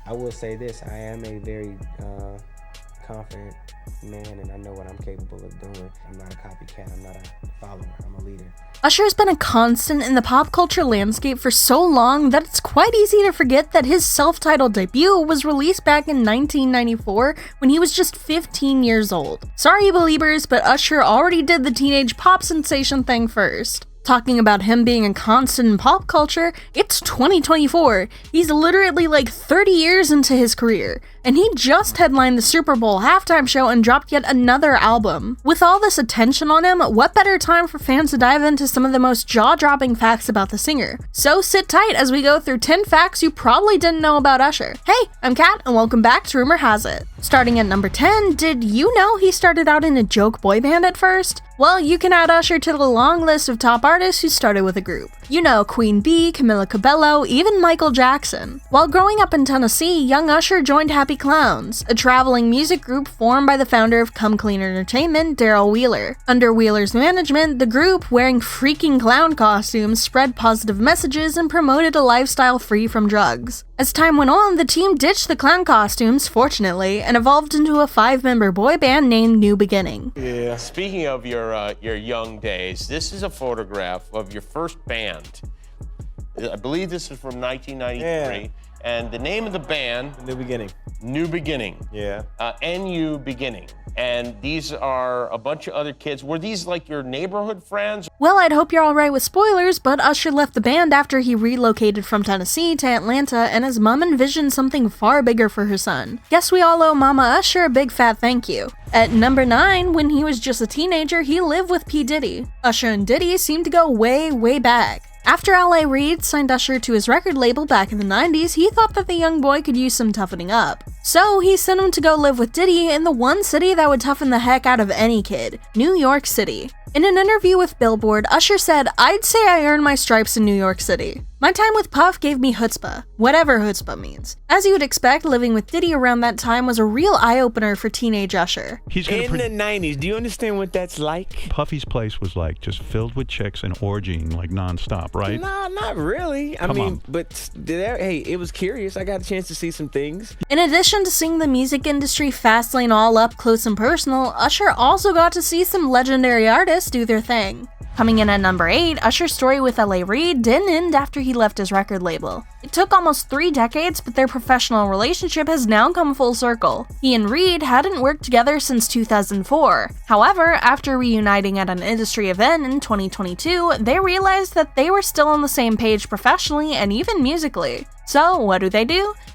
I will say this, I am a very confident man, and I know what I'm capable of doing. I'm not a copycat, I'm not a follower, I'm a leader. Usher's been a constant in the pop culture landscape for so long that it's quite easy to forget that his self-titled debut was released back in 1994 when he was just 15 years old. Sorry, Beliebers, but Usher already did the teenage pop sensation thing first. Talking about him being a constant in pop culture, it's 2024. He's literally like 30 years into his career, and he just headlined the Super Bowl halftime show and dropped yet another album. With all this attention on him, what better time for fans to dive into some of the most jaw-dropping facts about the singer? So sit tight as we go through 10 facts you probably didn't know about Usher. Hey, I'm Kat, and welcome back to Rumor Has It. Starting at number 10, did you know he started out in a joke boy band at first? Well, you can add Usher to the long list of top artists who started with a group. You know, Queen Bee, Camila Cabello, even Michael Jackson. While growing up in Tennessee, young Usher joined Happy Clowns, a traveling music group formed by the founder of Come Clean Entertainment, Daryl Wheeler. Under Wheeler's management, the group, wearing freaking clown costumes, spread positive messages and promoted a lifestyle free from drugs. As time went on, the team ditched the clown costumes, fortunately, and evolved into a 5-member boy band named New Beginning. Yeah. Speaking of your young days, this is a photograph of your first band. I believe this is from 1993. Yeah. And the name of the band? New Beginning. New Beginning. Yeah. NU Beginning. And these are a bunch of other kids. Were these like your neighborhood friends? Well, I'd hope you're alright with spoilers, but Usher left the band after he relocated from Tennessee to Atlanta, and his mom envisioned something far bigger for her son. Guess we all owe Mama Usher a big fat thank you. At number 9, when he was just a teenager, he lived with P. Diddy. Usher and Diddy seem to go way, way back. After L.A. Reid signed Usher to his record label back in the 90s, he thought that the young boy could use some toughening up. So he sent him to go live with Diddy in the one city that would toughen the heck out of any kid, New York City. In an interview with Billboard, Usher said, "I'd say I earned my stripes in New York City. My time with Puff gave me chutzpah," whatever chutzpah means. As you would expect, living with Diddy around that time was a real eye-opener for teenage Usher. In the 90s, do you understand what that's like? Puffy's place was like just filled with chicks and orgying like nonstop, right? Nah, not really. I Come mean, on. but hey, it was curious. I got a chance to see some things. In addition to seeing the music industry fast lane all up close and personal, Usher also got to see some legendary artists do their thing. Coming in at number 8, Usher's story with L.A. Reid didn't end after he left his record label. It took almost 3 decades, but their professional relationship has now come full circle. He and Reid hadn't worked together since 2004. However, after reuniting at an industry event in 2022, they realized that they were still on the same page professionally and even musically. So what do?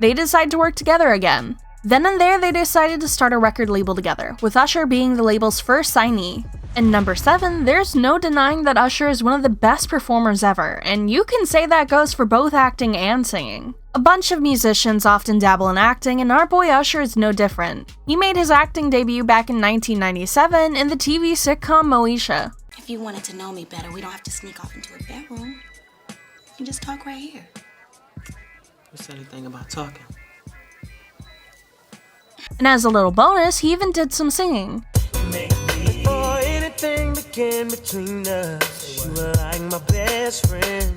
They decide to work together again. Then and there, they decided to start a record label together, with Usher being the label's first signee. And number 7, there's no denying that Usher is one of the best performers ever, and you can say that goes for both acting and singing. A bunch of musicians often dabble in acting, and our boy Usher is no different. He made his acting debut back in 1997 in the TV sitcom Moesha. If you wanted to know me better, we don't have to sneak off into a bedroom. We can just talk right here. What's anything about talking? And as a little bonus, he even did some singing. Before anything began between us, you were like my best friend.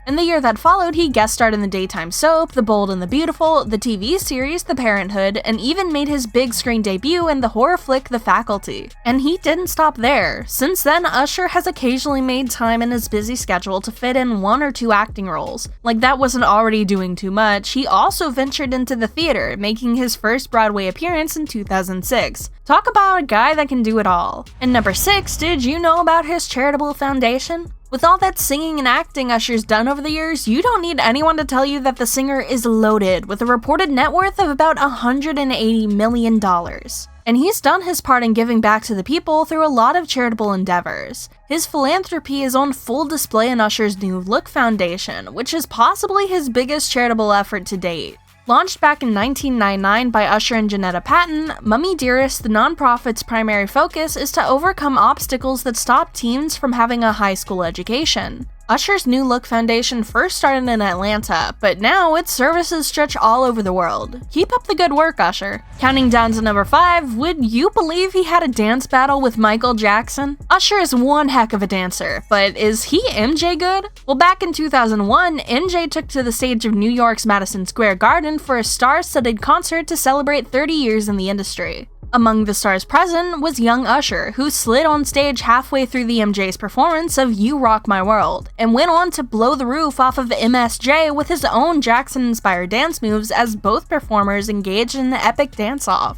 In the year that followed, he guest starred in the daytime soap, The Bold and the Beautiful, the TV series, The Parenthood, and even made his big screen debut in the horror flick, The Faculty. And he didn't stop there. Since then, Usher has occasionally made time in his busy schedule to fit in 1 or 2 acting roles. Like that wasn't already doing too much, he also ventured into the theater, making his first Broadway appearance in 2006. Talk about a guy that can do it all. And number 6, did you know about his charitable foundation? With all that singing and acting Usher's done over the years, you don't need anyone to tell you that the singer is loaded with a reported net worth of about $180 million. And he's done his part in giving back to the people through a lot of charitable endeavors. His philanthropy is on full display in Usher's New Look Foundation, which is possibly his biggest charitable effort to date. Launched back in 1999 by Usher and Janetta Patton, Mummy Dearest, the nonprofit's primary focus is to overcome obstacles that stop teens from having a high school education. Usher's New Look Foundation first started in Atlanta, but now its services stretch all over the world. Keep up the good work, Usher. Counting down to number 5, would you believe he had a dance battle with Michael Jackson? Usher is one heck of a dancer, but is he MJ good? Well, back in 2001, MJ took to the stage of New York's Madison Square Garden for a star-studded concert to celebrate 30 years in the industry. Among the stars present was young Usher, who slid on stage halfway through the MJ's performance of You Rock My World, and went on to blow the roof off of MSJ with his own Jackson-inspired dance moves as both performers engaged in the epic dance-off.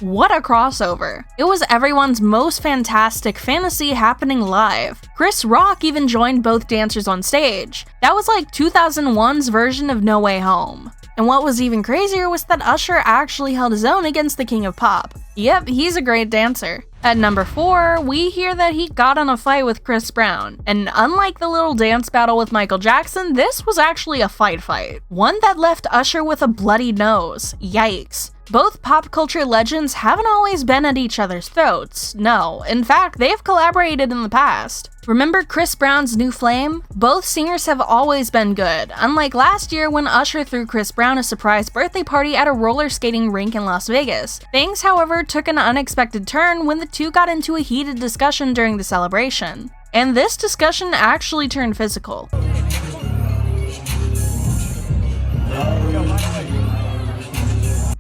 What a crossover. It was everyone's most fantastic fantasy happening live. Chris Rock even joined both dancers on stage. That was like 2001's version of No Way Home. And what was even crazier was that Usher actually held his own against the King of Pop. Yep, he's a great dancer. At number 4, we hear that he got in a fight with Chris Brown. And unlike the little dance battle with Michael Jackson, this was actually a fight. One that left Usher with a bloody nose. Yikes. Both pop culture legends haven't always been at each other's throats. No, in fact, they've collaborated in the past. Remember Chris Brown's New Flame? Both singers have always been good, unlike last year when Usher threw Chris Brown a surprise birthday party at a roller skating rink in Las Vegas. Things, however, took an unexpected turn when the two got into a heated discussion during the celebration. And this discussion actually turned physical.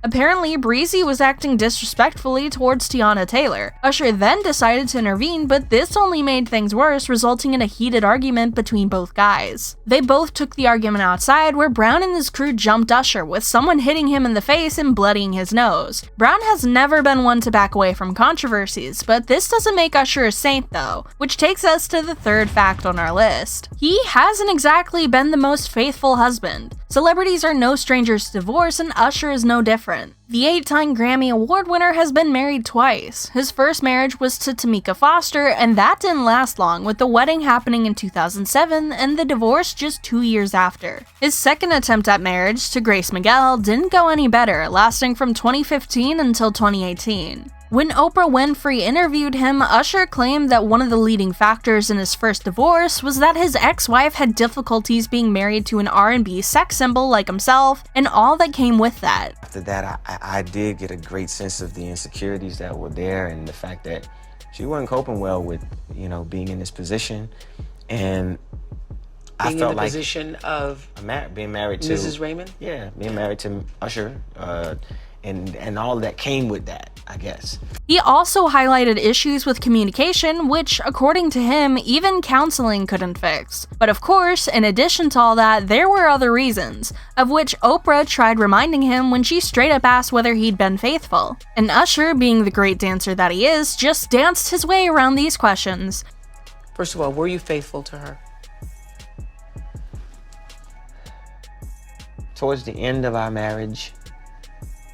Apparently, Breezy was acting disrespectfully towards Tiana Taylor. Usher then decided to intervene, but this only made things worse, resulting in a heated argument between both guys. They both took the argument outside, where Brown and his crew jumped Usher, with someone hitting him in the face and bloodying his nose. Brown has never been one to back away from controversies, but this doesn't make Usher a saint though, which takes us to the third fact on our list. He hasn't exactly been the most faithful husband. Celebrities are no strangers to divorce, and Usher is no different. The 8-time Grammy Award winner has been married twice. His first marriage was to Tamika Foster, and that didn't last long, with the wedding happening in 2007 and the divorce just 2 years after. His second attempt at marriage, to Grace Miguel, didn't go any better, lasting from 2015 until 2018. When Oprah Winfrey interviewed him, Usher claimed that one of the leading factors in his first divorce was that his ex-wife had difficulties being married to an R&B sex symbol like himself, and all that came with that. After that, I did get a great sense of the insecurities that were there and the fact that she wasn't coping well with, being in this position. And I felt like position of being married to Mrs. Raymond? Yeah, being married to Usher, and all that came with that, I guess. He also highlighted issues with communication, which, according to him, even counseling couldn't fix. But of course, in addition to all that, there were other reasons, of which Oprah tried reminding him when she straight up asked whether he'd been faithful. And Usher, being the great dancer that he is, just danced his way around these questions. First of all, were you faithful to her? Towards the end of our marriage,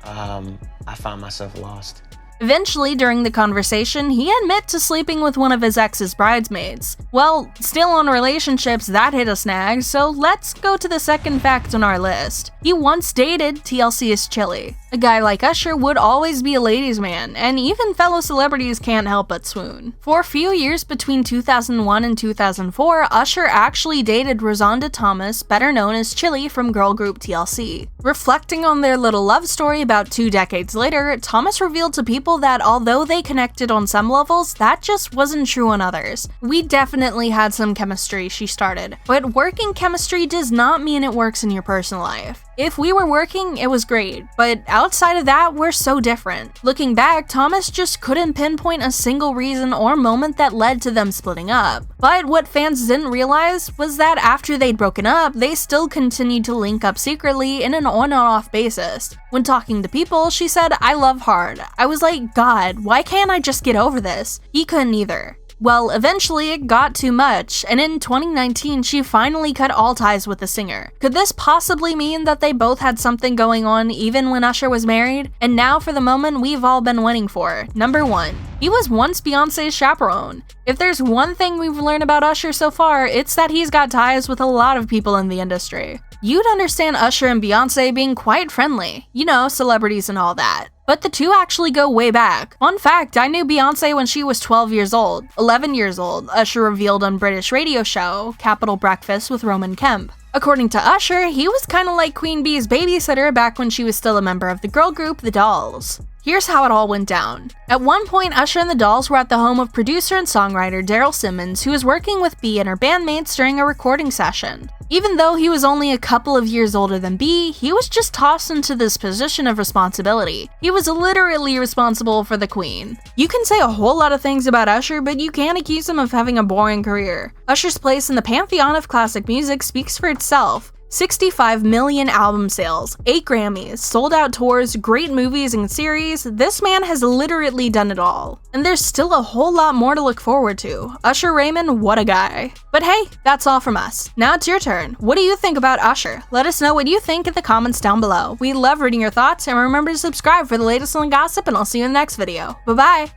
I found myself lost. Eventually, during the conversation, he admitted to sleeping with one of his ex's bridesmaids. Well, still on relationships, that hit a snag, so let's go to the second fact on our list. He once dated TLC's Chili. A guy like Usher would always be a ladies' man, and even fellow celebrities can't help but swoon. For a few years between 2001 and 2004, Usher actually dated Rosanda Thomas, better known as Chili from girl group TLC. Reflecting on their little love story about 2 decades later, Thomas revealed to people that although they connected on some levels, that just wasn't true on others. We definitely had some chemistry, she started, but working chemistry does not mean it works in your personal life. If we were working, it was great, but outside of that, we're so different. Looking back, Thomas just couldn't pinpoint a single reason or moment that led to them splitting up. But what fans didn't realize was that after they'd broken up, they still continued to link up secretly in an on-and-off basis. When talking to people, she said, "I love hard." I was like, God, why can't I just get over this? He couldn't either. Well, eventually it got too much, and in 2019 she finally cut all ties with the singer. Could this possibly mean that they both had something going on even when Usher was married? And now for the moment we've all been waiting for. Number 1. He was once Beyonce's chaperone. If there's one thing we've learned about Usher so far, it's that he's got ties with a lot of people in the industry. You'd understand Usher and Beyonce being quite friendly, you know, celebrities and all that. But the two actually go way back. Fun fact, I knew Beyonce when she was 12 years old. 11 years old, Usher revealed on British radio show, Capital Breakfast with Roman Kemp. According to Usher, he was kinda like Queen Bee's babysitter back when she was still a member of the girl group The Dolls. Here's how it all went down. At one point, Usher and the Dolls were at the home of producer and songwriter Daryl Simmons, who was working with Bee and her bandmates during a recording session. Even though he was only a couple of years older than Bee, he was just tossed into this position of responsibility. He was literally responsible for the queen. You can say a whole lot of things about Usher, but you can't accuse him of having a boring career. Usher's place in the pantheon of classic music speaks for itself. 65 million album sales, 8 Grammys, sold out tours, great movies and series. This man has literally done it all. And there's still a whole lot more to look forward to. Usher Raymond, what a guy. But hey, that's all from us. Now it's your turn. What do you think about Usher? Let us know what you think in the comments down below. We love reading your thoughts, and remember to subscribe for the latest on gossip, and I'll see you in the next video. Bye bye!